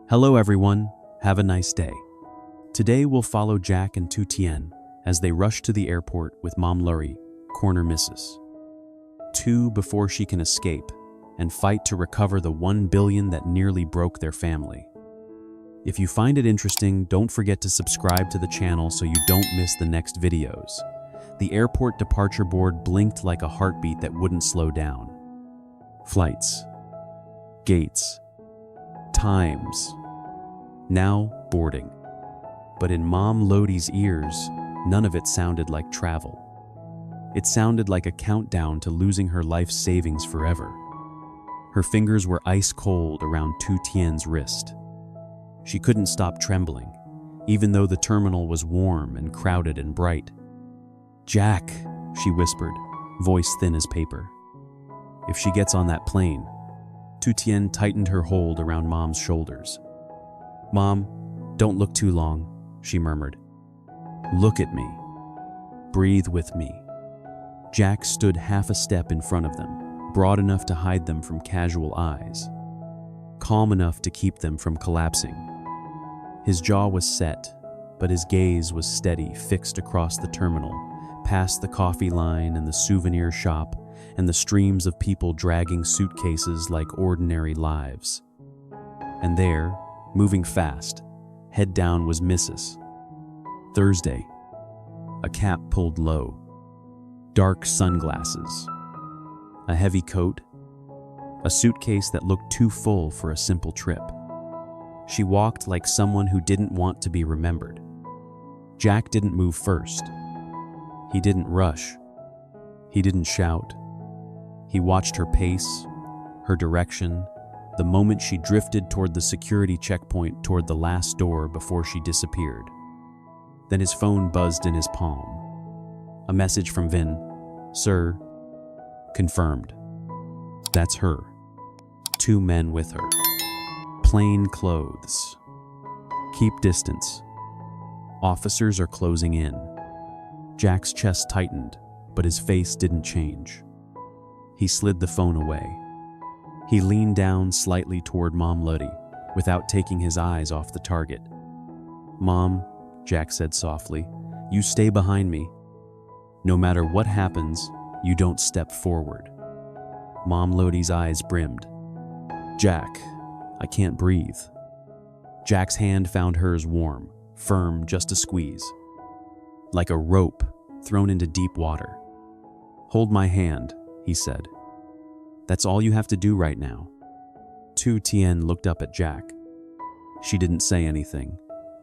Hello everyone, have a nice day. Today we'll follow Jack and Tu Tien as they rush to the airport with Mom Lurie, corner Mrs. Tu before she can escape and fight to recover the 1 billion that nearly broke their family. If you find it interesting, don't forget to subscribe to the channel so you don't miss the next videos. The airport departure board blinked like a heartbeat that wouldn't slow down. Flights, gates, times, now boarding. But in Mom Lurie's ears, none of it sounded like travel. It sounded like a countdown to losing her life savings forever. Her fingers were ice cold around Tu Tien's wrist. She couldn't stop trembling, even though the terminal was warm and crowded and bright. "Jack," she whispered, voice thin as paper. "If she gets on that plane." Tu Tien tightened her hold around Mom's shoulders. "Mom, don't look too long," she murmured. "Look at me. Breathe with me." Jack stood half a step in front of them, broad enough to hide them from casual eyes, calm enough to keep them from collapsing. His jaw was set, but his gaze was steady, fixed across the terminal, past the coffee line and the souvenir shop and the streams of people dragging suitcases like ordinary lives. And there, moving fast, head down, was Mrs. Thursday, a cap pulled low, dark sunglasses, a heavy coat, a suitcase that looked too full for a simple trip. She walked like someone who didn't want to be remembered. Jack didn't move first. He didn't rush. He didn't shout. He watched her pace, her direction, the moment she drifted toward the security checkpoint, toward the last door before she disappeared. Then his phone buzzed in his palm. A message from Vin. "Sir, confirmed." That's her. 2 men with her. Plain clothes. Keep distance. Officers are closing in. Jack's chest tightened, but his face didn't change. He slid the phone away. He leaned down slightly toward Mom Lurie, without taking his eyes off the target. "Mom," Jack said softly, "you stay behind me. No matter what happens, you don't step forward." Mom Lurie's eyes brimmed. "Jack, I can't breathe." Jack's hand found hers, warm, firm, just a squeeze. Like a rope thrown into deep water. "Hold my hand," he said. "That's all you have to do right now." Tu Tien looked up at Jack. She didn't say anything,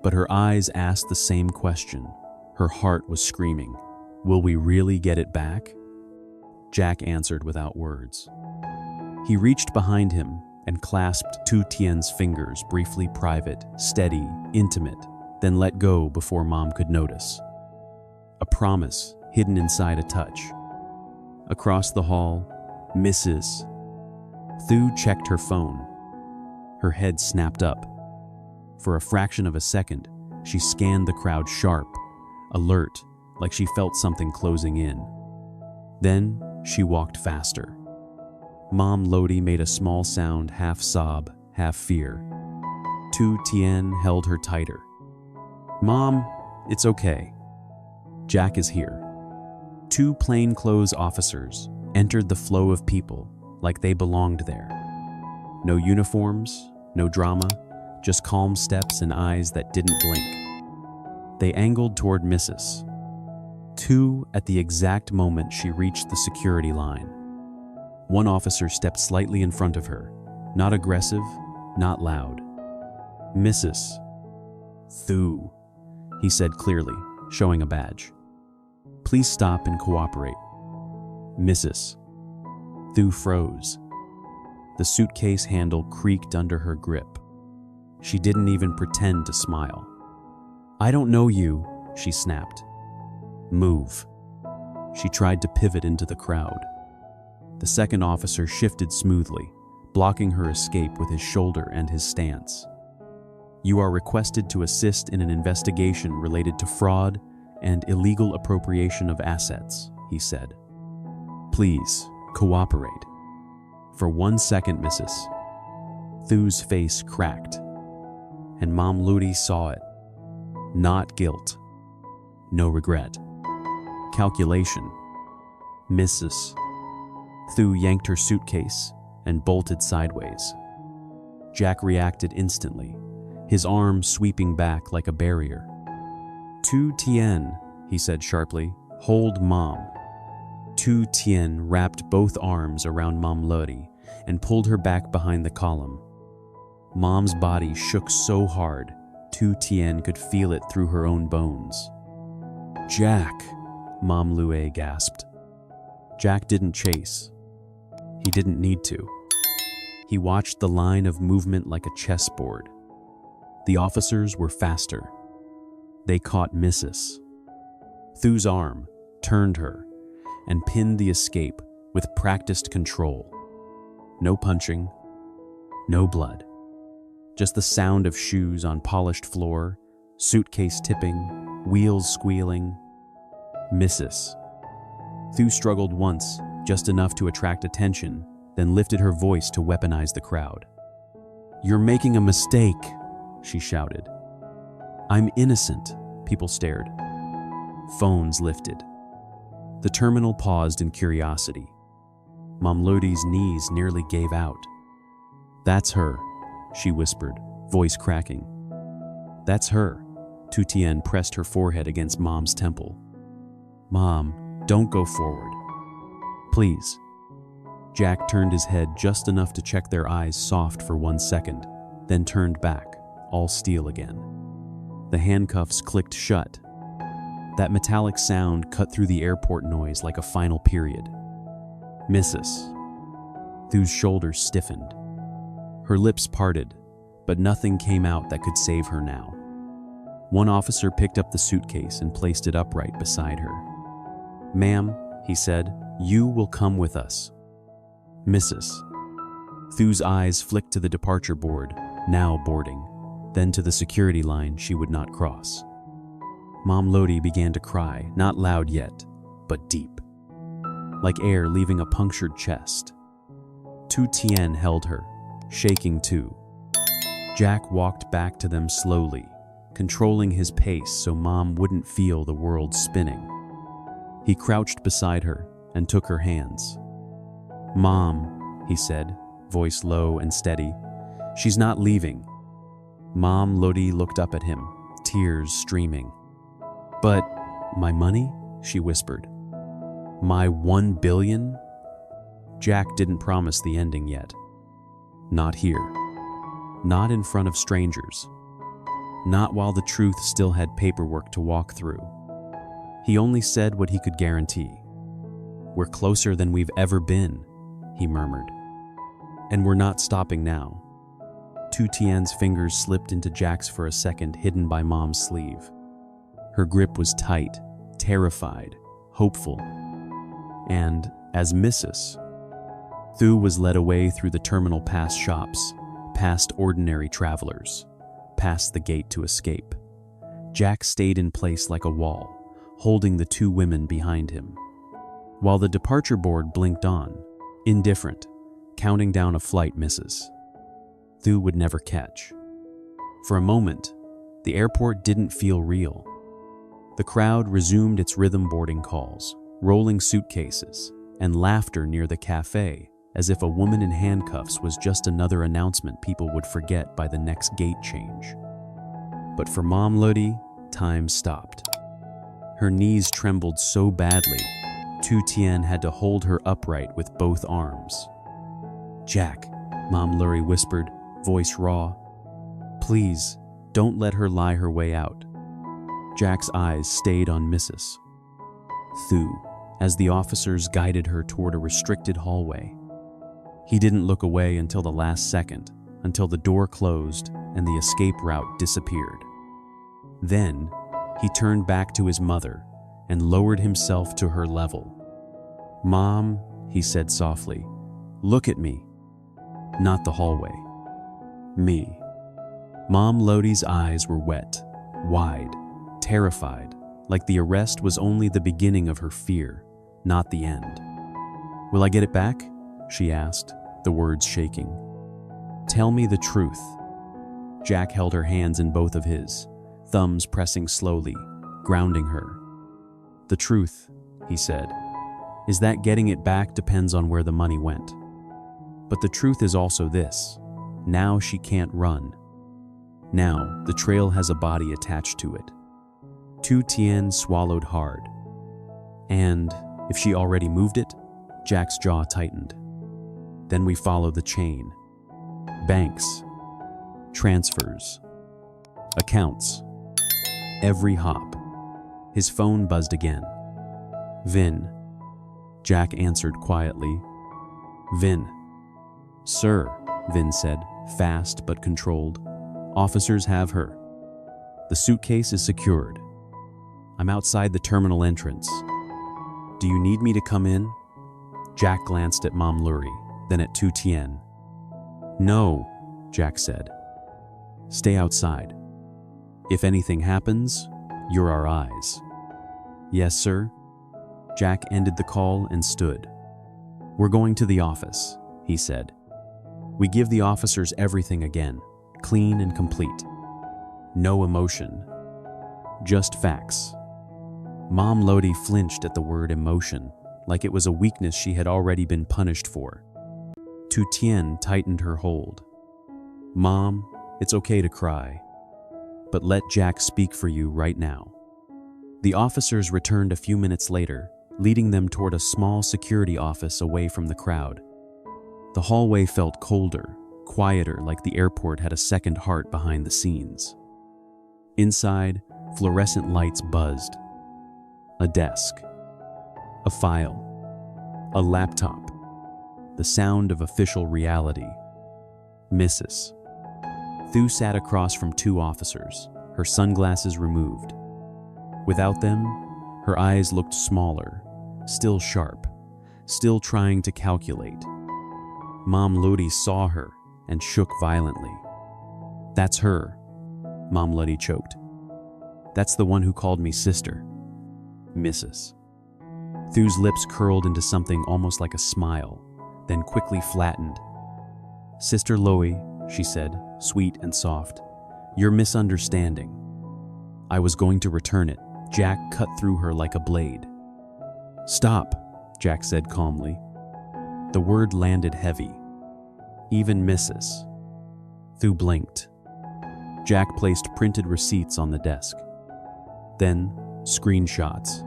but her eyes asked the same question. Her heart was screaming, "Will we really get it back?" Jack answered without words. He reached behind him and clasped Tu Tien's fingers, briefly private, steady, intimate, then let go before Mom could notice. A promise hidden inside a touch. Across the hall, Mrs. Thu checked her phone. Her head snapped up. For a fraction of a second, she scanned the crowd, sharp, alert, like she felt something closing in. Then she walked faster. Mom Lurie made a small sound, half sob, half fear. Tu Tien held her tighter. "Mom, it's okay. Jack is here." 2 plainclothes officers entered the flow of people like they belonged there. No uniforms, no drama, just calm steps and eyes that didn't blink. They angled toward Mrs. Tu at the exact moment she reached the security line. One officer stepped slightly in front of her, not aggressive, not loud. "Mrs. Thu," he said clearly, showing a badge. "Please stop and cooperate." "Mrs." Thu froze. The suitcase handle creaked under her grip. She didn't even pretend to smile. "I don't know you," she snapped. "Move." She tried to pivot into the crowd. The second officer shifted smoothly, blocking her escape with his shoulder and his stance. "You are requested to assist in an investigation related to fraud and illegal appropriation of assets," he said. "Please, cooperate." For 1 second, Mrs. Thu's face cracked. and Mom Ludi saw it. Not guilt. No regret. Calculation. Mrs. Thu yanked her suitcase and bolted sideways. Jack reacted instantly, his arm sweeping back like a barrier. Tu Tien, he said sharply, hold Mom. Tu Tien wrapped both arms around Mom Lodi and pulled her back behind the column. Mom's body shook so hard, Tu Tien could feel it through her own bones. Jack, Mom Lue gasped. Jack didn't chase. He didn't need to. He watched the line of movement like a chessboard. The officers were faster. They caught Mrs. Thu's arm, turned her, and pinned the escape with practiced control. No punching, no blood. Just the sound of shoes on polished floor, suitcase tipping, wheels squealing. Mrs. Thu struggled once, just enough to attract attention, then lifted her voice to weaponize the crowd. You're making a mistake, she shouted. I'm innocent, people stared. Phones lifted. The terminal paused in curiosity. Mom Lodi's knees nearly gave out. That's her, she whispered, voice cracking. That's her. Tu Tien pressed her forehead against Mom's temple. Mom, don't go forward. Please. Jack turned his head just enough to check their eyes soft for 1 second, then turned back, all steel again. The handcuffs clicked shut. That metallic sound cut through the airport noise like a final period. Mrs. Thu's shoulders stiffened. Her lips parted, but nothing came out that could save her now. One officer picked up the suitcase and placed it upright beside her. Ma'am, he said, you will come with us. Mrs. Thu's eyes flicked to the departure board, now boarding, then to the security line she would not cross. Mom Lodi began to cry, not loud yet, but deep, like air leaving a punctured chest. Tu Tien held her, shaking too. Jack walked back to them slowly, controlling his pace so Mom wouldn't feel the world spinning. He crouched beside her and took her hands. Mom, he said, voice low and steady, she's not leaving. Mom Lodi looked up at him, tears streaming. But my money? She whispered. My 1 billion? Jack didn't promise the ending yet. Not here. Not in front of strangers. Not while the truth still had paperwork to walk through. He only said what he could guarantee. We're closer than we've ever been, he murmured. And we're not stopping now. Tu Tien's fingers slipped into Jack's for a second, hidden by Mom's sleeve. Her grip was tight, terrified, hopeful. And, as Mrs. Thu was led away through the terminal past shops, past ordinary travelers, past the gate to escape, Jack stayed in place like a wall, holding the two women behind him. While the departure board blinked on, indifferent, counting down a flight misses. Thu would never catch. For a moment, the airport didn't feel real. The crowd resumed its rhythm boarding calls, rolling suitcases, and laughter near the cafe, as if a woman in handcuffs was just another announcement people would forget by the next gate change. But for Mom Lodi, time stopped. Her knees trembled so badly, Tu Tien had to hold her upright with both arms. Jack, Mom Lodi whispered, voice raw. Please, don't let her lie her way out. Jack's eyes stayed on Mrs. Thu as the officers guided her toward a restricted hallway. He didn't look away until the last second, until the door closed and the escape route disappeared. Then, he turned back to his mother and lowered himself to her level. Mom, he said softly, look at me. Not the hallway. Me. Mom Lodi's eyes were wet, wide, terrified, like the arrest was only the beginning of her fear, not the end. Will I get it back? She asked, the words shaking. Tell me the truth. Jack held her hands in both of his, thumbs pressing slowly, grounding her. "The truth," he said, "is that getting it back depends on where the money went. But the truth is also this: now she can't run. Now the trail has a body attached to it." Tu Tien swallowed hard. "And if she already moved it?" Jack's jaw tightened. "Then we follow the chain. Banks, transfers, accounts, every hop." His phone buzzed again. "Vin," Jack answered quietly. "Vin." "Sir," Vin said, fast but controlled. "Officers have her. The suitcase is secured. I'm outside the terminal entrance. Do you need me to come in?" Jack glanced at Mom Lurie, then at Tu Tien. "No," Jack said. "Stay outside. If anything happens, you're our eyes." "Yes, sir." Jack ended the call and stood. "We're going to the office," he said. "We give the officers everything again, clean and complete. No emotion, just facts." Mom Lodi flinched at the word emotion, like it was a weakness she had already been punished for. Tu Tien tightened her hold. "Mom, it's okay to cry, but let Jack speak for you right now." The officers returned a few minutes later, leading them toward a small security office away from the crowd. The hallway felt colder, quieter, like the airport had a second heart behind the scenes. Inside, fluorescent lights buzzed. A desk, a file, a laptop, the sound of official reality. Mrs. Thu sat across from two officers, her sunglasses removed. Without them, her eyes looked smaller, still sharp, still trying to calculate. Mom Lodi saw her and shook violently. "That's her," Mom Lodi choked. "That's the one who called me sister." "Mrs." Thu's lips curled into something almost like a smile, then quickly flattened. "Sister Loie," she said, sweet and soft, "you're misunderstanding. I was going to return it." Jack cut through her like a blade. "Stop," Jack said calmly. The word landed heavy. "Even Mrs." Thu blinked. Jack placed printed receipts on the desk. Then screenshots.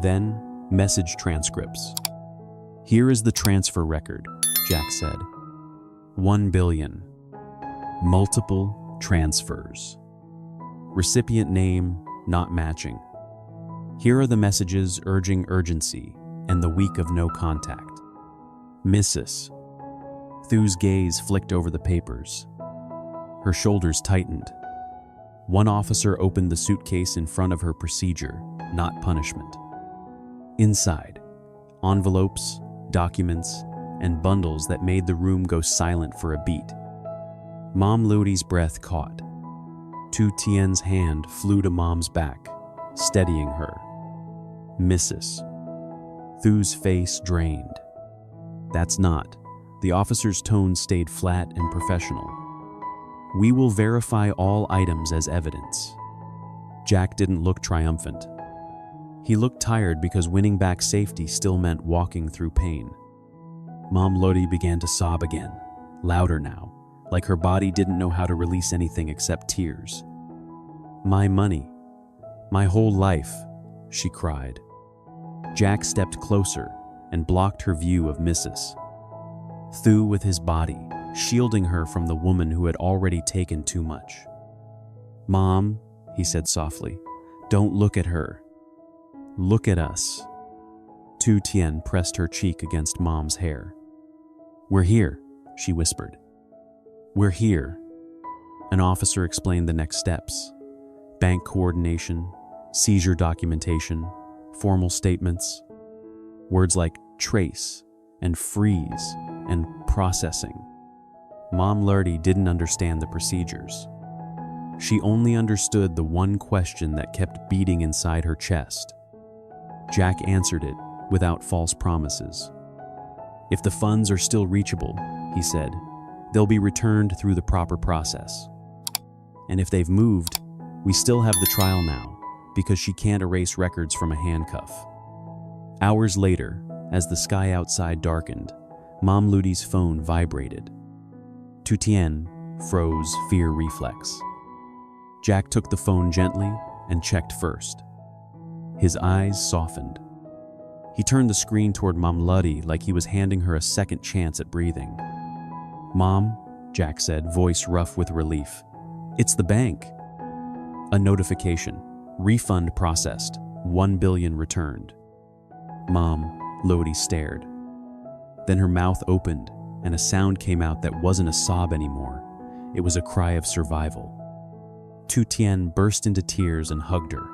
Then message transcripts. "Here is the transfer record," Jack said. 1 billion. Multiple transfers. Recipient name not matching. Here are the messages urging urgency and the week of no contact. "Mrs." Thu's gaze flicked over the papers. Her shoulders tightened. One officer opened the suitcase in front of her. Procedure, not punishment. Inside, envelopes, documents, and bundles that made the room go silent for a beat. Mom Lodi's breath caught. Tu Tien's hand flew to Mom's back, steadying her. "Mrs." Thu's face drained. "That's not." The officer's tone stayed flat and professional. "We will verify all items as evidence." Jack didn't look triumphant. He looked tired because winning back safety still meant walking through pain. Mom Lodi began to sob again, louder now, like her body didn't know how to release anything except tears. "My money. My whole life," she cried. Jack stepped closer and blocked her view of Mrs. Thu with his body, shielding her from the woman who had already taken too much. "Mom," he said softly, "don't look at her. Look at us." Tu Tien pressed her cheek against Mom's hair. "We're here," she whispered. "We're here." An officer explained the next steps. Bank coordination, seizure documentation, formal statements. Words like trace and freeze and processing. Mom Lodi didn't understand the procedures. She only understood the one question that kept beating inside her chest. Jack answered it without false promises. "If the funds are still reachable," he said, "they'll be returned through the proper process. And if they've moved, we still have the trial now, because she can't erase records from a handcuff. Hours later, as the sky outside darkened, Mom Ludi's phone vibrated. Tutien froze fear reflex. Jack took the phone gently and checked first. His eyes softened. He turned the screen toward Mom Ludi like he was handing her a second chance at breathing. "Mom," Jack said, voice rough with relief. "It's the bank." A notification. Refund processed. 1 billion returned. Mom Lodi stared. Then her mouth opened, and a sound came out that wasn't a sob anymore. It was a cry of survival. Tutien burst into tears and hugged her.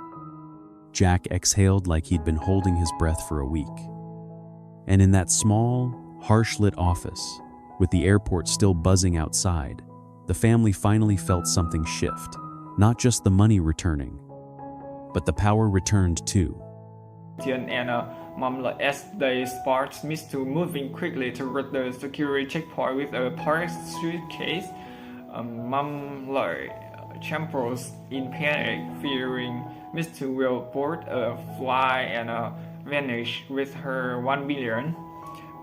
Jack exhaled like he'd been holding his breath for a week. And in that small, harsh-lit office, with the airport still buzzing outside, the family finally felt something shift. Not just the money returning, but the power returned too. Tien and Mom Loi, as they spot Mr. moving quickly toward the security checkpoint with a parked suitcase. Mom Loi trembles in panic, fearing Mr. will board a flight and vanish with her 1 billion.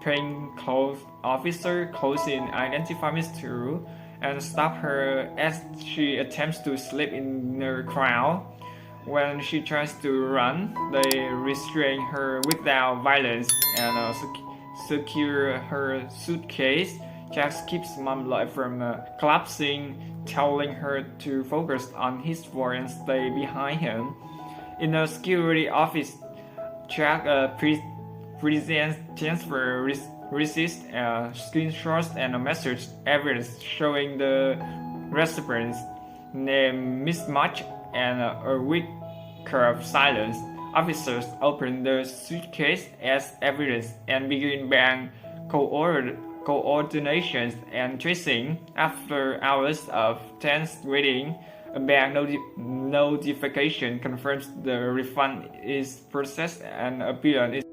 Plainclothes officer close in identify Mr. and stop her as she attempts to slip in the crowd. When she tries to run, they restrain her without violence and secure her suitcase. Jack keeps Mom Loi from collapsing, telling her to focus on his work and stay behind him. In the security office, Jack presents transfer receipt, screenshots, and a message evidence showing the recipient's name mismatch and a weak curve silence. Officers open the suitcase as evidence and begin bank coordination and tracing. After hours of tense waiting, a bank notification confirms the refund is processed and a billion is